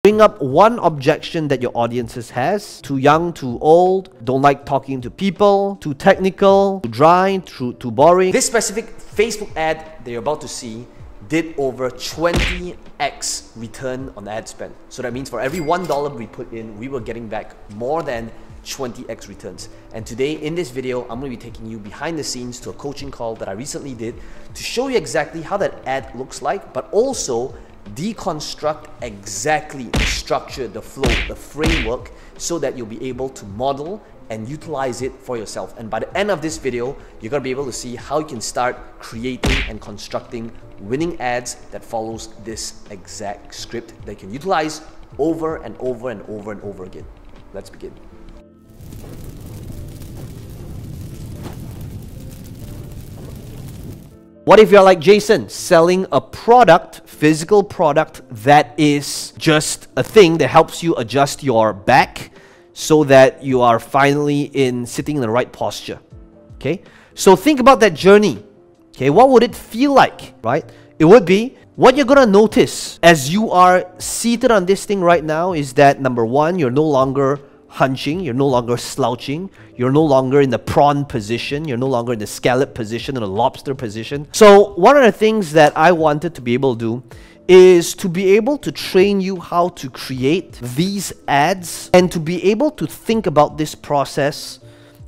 Bring up one objection that your audiences has. Too young, too old, don't like talking to people, too technical, too dry, too boring. This specific Facebook ad that you're about to see did over 20x return on ad spend. So that means for every $1 we put in, we were getting back more than 20x returns. And today in this video, I'm going to be taking you behind the scenes to a coaching call that I recently did to show you exactly how that ad looks like, but also deconstruct exactly the structure, the flow, the framework, so that you'll be able to model and utilize it for yourself. And by the end of this video, you're going to be able to see how you can start creating and constructing winning ads that follows this exact script that you can utilize over and over and over and over again. Let's begin. What if you're like Jason, selling a product, physical product, that is just a thing that helps you adjust your back so that you are finally sitting in the right posture? Okay, so think about that journey. Okay, what would it feel like, right? It would be, what you're gonna notice as you are seated on this thing right now is that, number one, you're no longer hunching, you're no longer slouching, you're no longer in the prawn position, you're no longer in the scallop position or the lobster position. So one of the things that I wanted to be able to do is to be able to train you how to create these ads and to be able to think about this process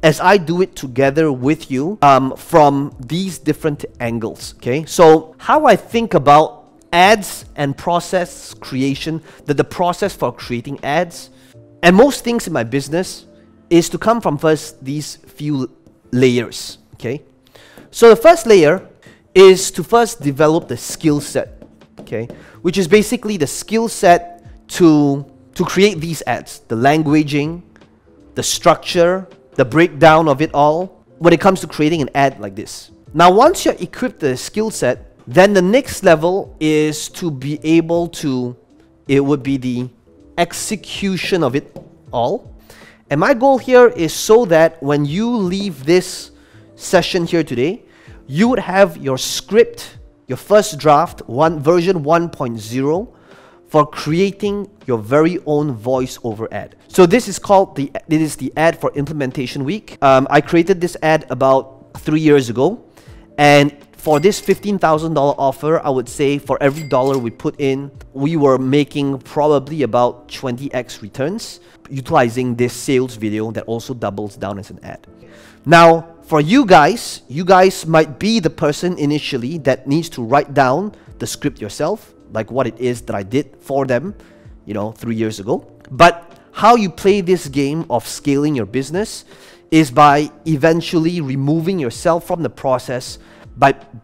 as I do it together with you from these different angles. Okay, so how I think about ads and process creation, the process for creating ads, and most things in my business is to come from first these few layers, okay? So the first layer is to first develop the skill set, okay? Which is basically the skill set to create these ads, the languaging, the structure, the breakdown of it all, when it comes to creating an ad like this. Now, once you're equipped the skill set, then the next level is to be able to, it would be the execution of it all. And my goal here is so that when you leave this session here today, you would have your script, your first draft, version 1.0 for creating your very own voice-over ad. So this is called the ad for implementation week. I created this ad about 3 years ago, and for this $15,000 offer, I would say for every dollar we put in, we were making probably about 20x returns utilizing this sales video that also doubles down as an ad. Now, for you guys might be the person initially that needs to write down the script yourself, like what it is that I did for them, 3 years ago. But how you play this game of scaling your business is by eventually removing yourself from the process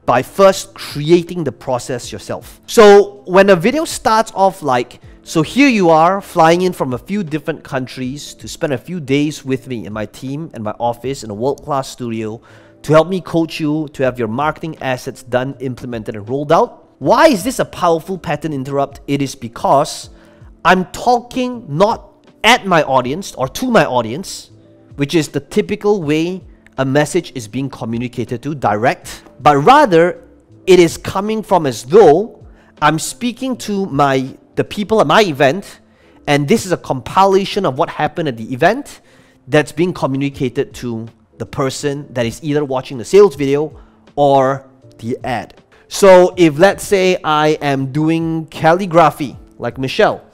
by first creating the process yourself. So when a video starts off like, so here you are flying in from a few different countries to spend a few days with me and my team and my office in a world-class studio to help me coach you to have your marketing assets done, implemented, and rolled out. Why is this a powerful pattern interrupt? It is because I'm talking not at my audience or to my audience, which is the typical way a message is being communicated to, direct, but rather it is coming from as though I'm speaking to the people at my event, and this is a compilation of what happened at the event that's being communicated to the person that is either watching the sales video or the ad. So if, let's say, I am doing calligraphy like Michelle,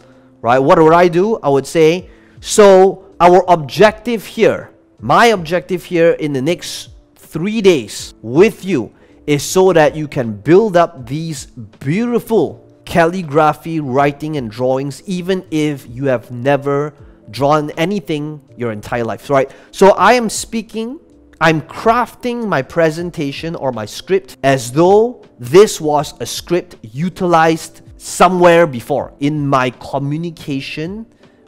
right? What would I do? I would say, so our objective here, my objective here in the next 3 days with you is so that you can build up these beautiful calligraphy, writing, and drawings, even if you have never drawn anything your entire life, right? So I am speaking, I'm crafting my presentation or my script as though this was a script utilized somewhere before in my communication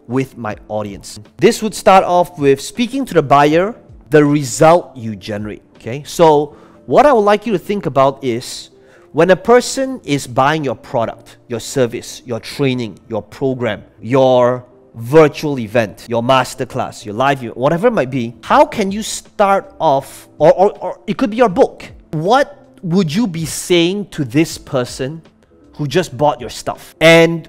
with my audience. This would start off with speaking to the buyer, the result you generate, okay? So what I would like you to think about is when a person is buying your product, your service, your training, your program, your virtual event, your masterclass, your live event, whatever it might be, how can you start off, or it could be your book. What would you be saying to this person who just bought your stuff? And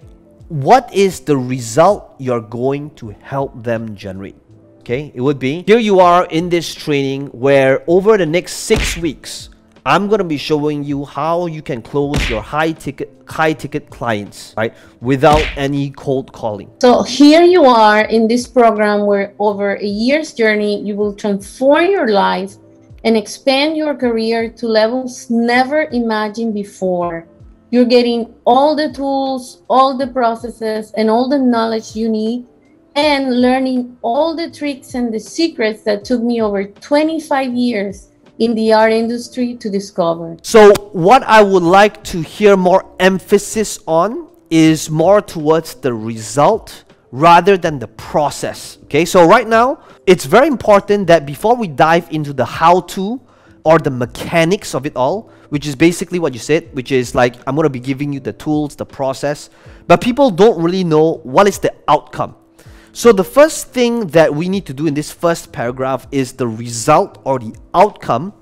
what is the result you're going to help them generate? Okay, it would be, here you are in this training where over the next 6 weeks, I'm going to be showing you how you can close your high ticket clients, right, without any cold calling. So here you are in this program where over a year's journey, you will transform your life and expand your career to levels never imagined before. You're getting all the tools, all the processes, and all the knowledge you need, and learning all the tricks and the secrets that took me over 25 years in the art industry to discover. So what I would like to hear more emphasis on is more towards the result rather than the process. Okay, so right now, it's very important that before we dive into the how-to or the mechanics of it all, which is basically what you said, which is like, I'm going to be giving you the tools, the process, but people don't really know what is the outcome. So the first thing that we need to do in this first paragraph is the result or the outcome,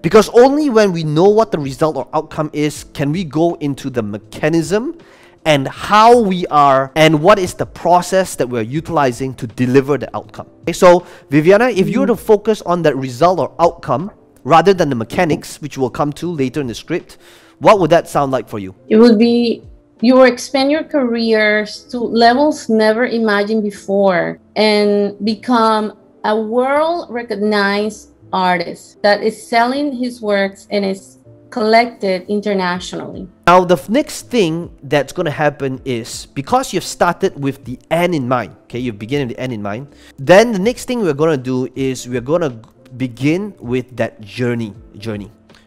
because only when we know what the result or outcome is, can we go into the mechanism and how we are and what is the process that we're utilizing to deliver the outcome. Okay, so Viviana, if you were to focus on that result or outcome rather than the mechanics, which we'll come to later in the script, what would that sound like for you? It would be, you will expand your careers to levels never imagined before and become a world-recognized artist that is selling his works and is collected internationally. Now, the next thing that's going to happen is, because you've started with the end in mind, okay, you begin with the end in mind, then the next thing we're going to do is we're going to begin with that journey.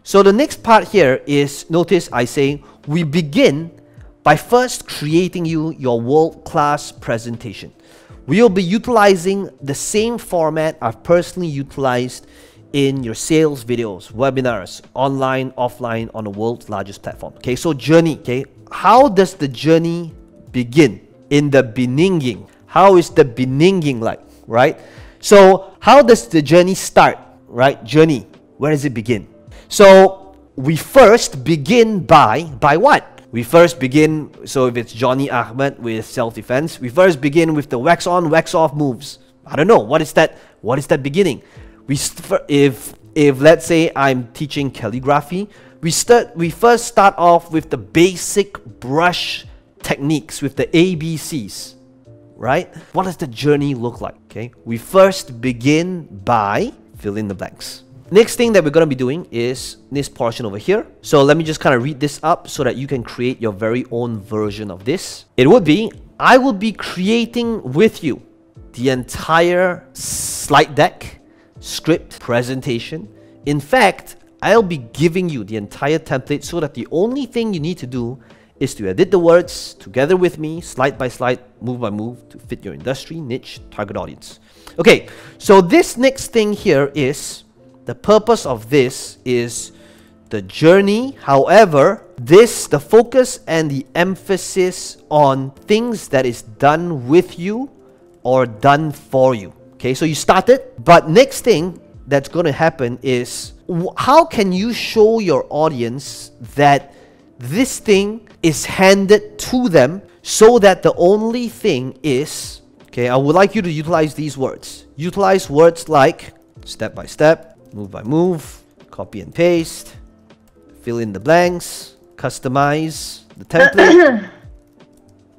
So the next part here is, notice I say, we begin by first creating you your world-class presentation. We'll be utilizing the same format I've personally utilized in your sales videos, webinars, online, offline, on the world's largest platform. Okay, so journey, okay, how does the journey begin? In the beginning, how is the beginning like, right? So how does the journey start, right? Journey, where does it begin? So we first begin by what? We first begin, so if it's Johnny Ahmed with self-defense, we first begin with the wax on, wax off moves. I don't know, what is that? What is that beginning? If let's say I'm teaching calligraphy, we first start off with the basic brush techniques with the ABCs, right? What does the journey look like? Okay, we first begin by fill in the blanks. Next thing that we're going to be doing is this portion over here. So let me just kind of read this up so that you can create your very own version of this. It would be, I will be creating with you the entire slide deck, script, presentation. In fact, I'll be giving you the entire template so that the only thing you need to do is to edit the words together with me, slide by slide, move by move, to fit your industry, niche, target audience. Okay, so this next thing here is, the purpose of this is the journey. However, the focus and the emphasis on things that is done with you or done for you. Okay, so you started, but next thing that's going to happen is, how can you show your audience that this thing is handed to them so that the only thing is, okay, I would like you to utilize these words. Utilize words like step by step, move by move, copy and paste, fill in the blanks, customize the template,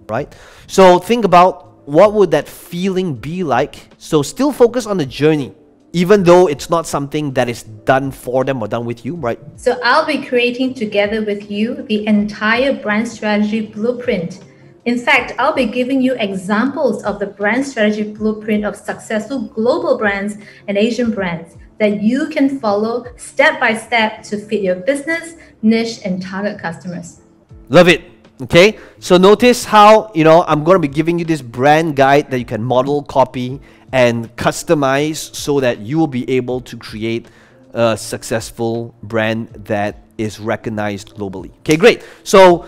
right? So think about what would that feeling be like. So still focus on the journey, even though it's not something that is done for them or done with you, right? So I'll be creating together with you the entire brand strategy blueprint. In fact, I'll be giving you examples of the brand strategy blueprint of successful global brands and Asian brands that you can follow step by step to fit your business, niche, and target customers. Love it. Okay, so notice how, I'm going to be giving you this brand guide that you can model, copy, and customize so that you will be able to create a successful brand that is recognized globally. Okay, great. So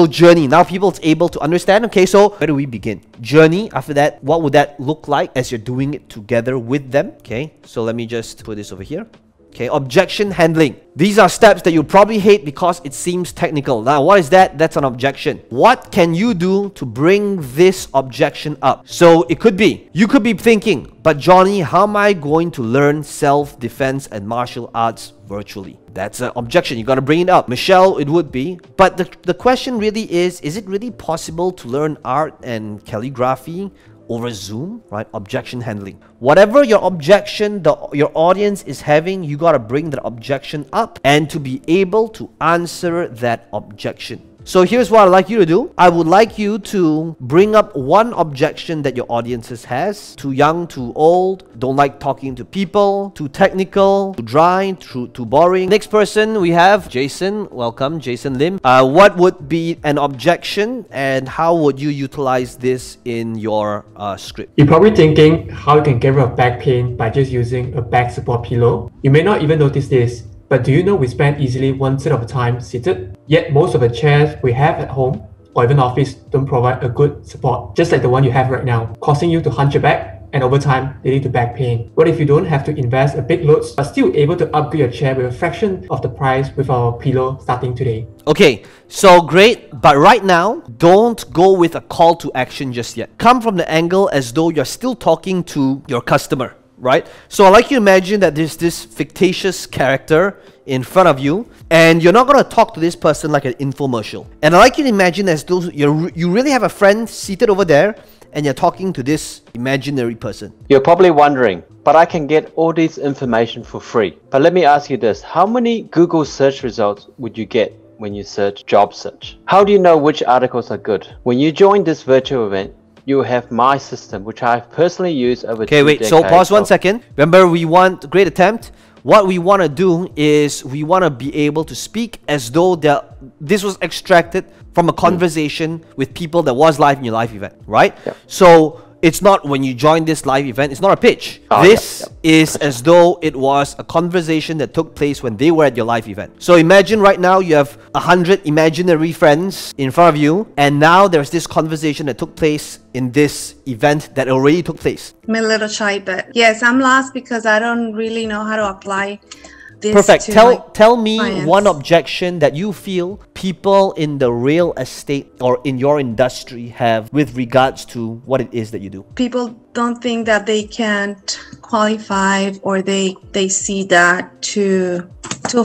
journey, now people's able to understand. Okay, so where do we begin? Journey, after that, what would that look like as you're doing it together with them? Okay, so let me just put this over here. Okay, objection handling. These are steps that you probably hate because it seems technical. Now, what is that? That's an objection. What can you do to bring this objection up? So it could be, you could be thinking, but Johnny, how am I going to learn self-defense and martial arts virtually? That's an objection. You got to bring it up. Michelle, it would be. But the question really is it really possible to learn art and calligraphy over Zoom, right? Objection handling. Whatever your objection your audience is having, you got to bring that objection up and to be able to answer that objection. So here's what I'd like you to do. I would like you to bring up one objection that your audiences has. Too young, too old, don't like talking to people, too technical, too dry, too boring. Next person we have Jason. Welcome, Jason Lim. What would be an objection and how would you utilize this in your script? You're probably thinking how you can get rid of back pain by just using a back support pillow. You may not even notice this, but do you know we spend easily 1/3 of the time seated? Yet most of the chairs we have at home or even office don't provide a good support, just like the one you have right now, causing you to hunch your back and over time leading to back pain. What if you don't have to invest a big loads but still able to upgrade your chair with a fraction of the price with our pillow starting today? Okay, so great, but right now, don't go with a call to action just yet. Come from the angle as though you're still talking to your customer. Right? So I'd like you to imagine that there's this fictitious character in front of you and you're not going to talk to this person like an infomercial. And I'd like you to imagine as though you really have a friend seated over there and you're talking to this imaginary person. You're probably wondering, but I can get all this information for free. But let me ask you this, how many Google search results would you get when you search job search? How do you know which articles are good? When you join this virtual event, you have my system, which I've personally used over 2 decades. Okay, wait, so pause 1 second. Remember, we want great attempt. What we want to do is we want to be able to speak as though this was extracted from a conversation with people that was live in your live event, right? Yep. So it's not when you join this live event, it's not a pitch. This is as though it was a conversation that took place when they were at your live event. So imagine right now you have 100 imaginary friends in front of you, and now there's this conversation that took place in this event that already took place. I'm a little shy, but yes, I'm lost because I don't really know how to apply this. Perfect. Tell me clients. one objection that you feel people in the real estate or in your industry have with regards to what it is that you do. People don't think that they can't qualify, or they see that too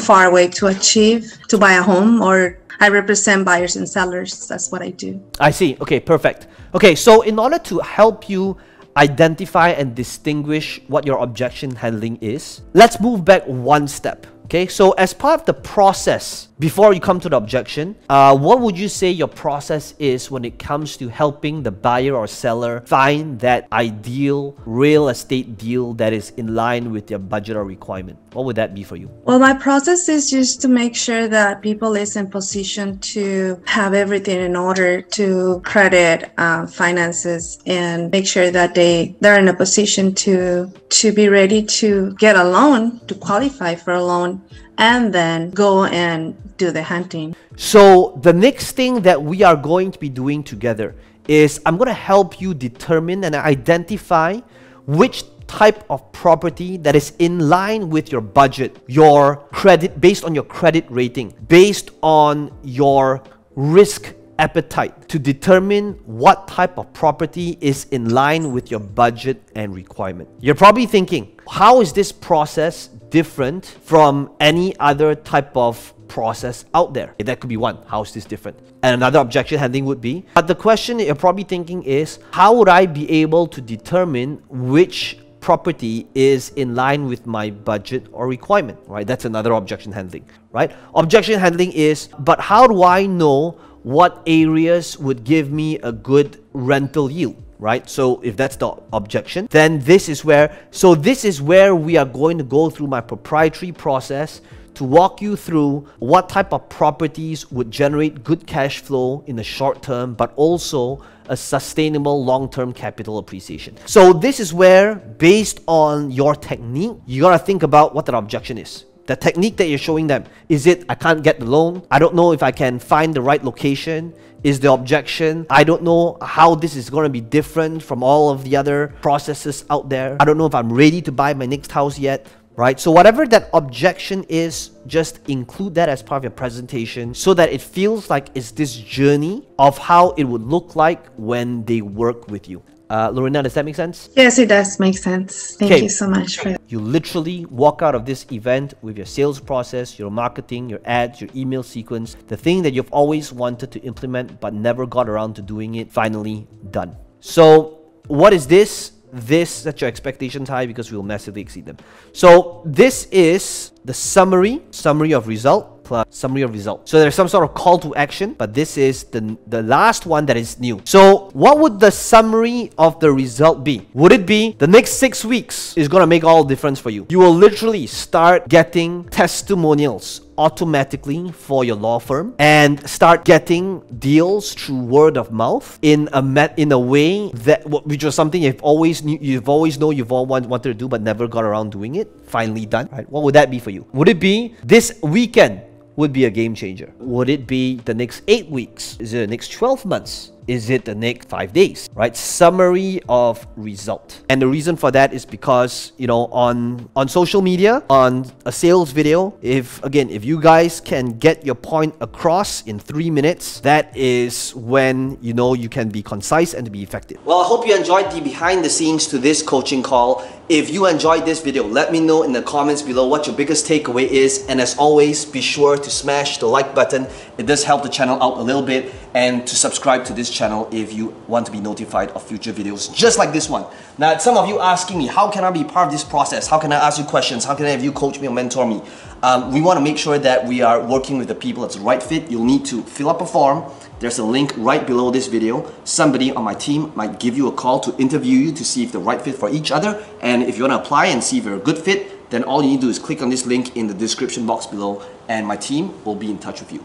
far away to achieve, to buy a home. Or I represent buyers and sellers. That's what I do. I see. Okay, perfect. Okay, so in order to help you identify and distinguish what your objection handling is, let's move back one step. Okay, so as part of the process, before you come to the objection, what would you say your process is when it comes to helping the buyer or seller find that ideal real estate deal that is in line with their budget or requirement? What would that be for you? Well, my process is just to make sure that people is in position to have everything in order to credit, finances, and make sure that they're in a position to be ready to get a loan, to qualify for a loan, and then go and do the hunting. So the next thing that we are going to be doing together is I'm going to help you determine and identify which type of property that is in line with your budget, your credit, based on your credit rating, based on your risk appetite, to determine what type of property is in line with your budget and requirement. You're probably thinking, how is this process different from any other type of process out there? That could be one. How is this different? And another objection handling would be, but the question you're probably thinking is, how would I be able to determine which property is in line with my budget or requirement, right? That's another objection handling, right? Objection handling is, but how do I know what areas would give me a good rental yield, right? So if that's the objection, then this is where we are going to go through my proprietary process to walk you through what type of properties would generate good cash flow in the short term, but also a sustainable long-term capital appreciation. So this is where, based on your technique, you gotta think about what that objection is. The technique that you're showing them, is it, I can't get the loan, I don't know if I can find the right location, is the objection, I don't know how this is going to be different from all of the other processes out there, I don't know if I'm ready to buy my next house yet. right? So whatever that objection is, just include that as part of your presentation so that it feels like it's this journey of how it would look like when they work with you. Lorena, does that make sense? Yes, it does make sense. Thank you so much for that. You literally walk out of this event with your sales process, your marketing, your ads, your email sequence, the thing that you've always wanted to implement but never got around to doing it, finally done. So what is this? This sets your expectations high because we will massively exceed them. So this is the summary of result plus summary of result. So there's some sort of call to action, but this is the last one that is new. So what would the summary of the result be? Would it be the next 6 weeks is going to make all the difference for you? You will literally start getting testimonials automatically for your law firm and start getting deals through word of mouth in a way that which was something you've always wanted to do but never got around doing it, finally done, right? What would that be for you? Would it be this weekend would be a game changer? Would it be the next 8 weeks? Is it the next 12 months? Is it the next 5 days, right? Summary of result. And the reason for that is because, you know, on social media, on a sales video, if you guys can get your point across in 3 minutes, that is when, you know, you can be concise and be effective. Well, I hope you enjoyed the behind the scenes to this coaching call. If you enjoyed this video, let me know in the comments below what your biggest takeaway is. And as always, be sure to smash the like button. It does help the channel out a little bit. And to subscribe to this channel if you want to be notified of future videos just like this one. Now, some of you asking me, how can I be part of this process? How can I ask you questions? How can I have you coach me or mentor me? We want to make sure that we are working with the people that's the right fit. You'll need to fill up a form. There's a link right below this video. Somebody on my team might give you a call to interview you to see if they're right fit for each other. And if you want to apply and see if you're a good fit, then all you need to do is click on this link in the description box below and my team will be in touch with you.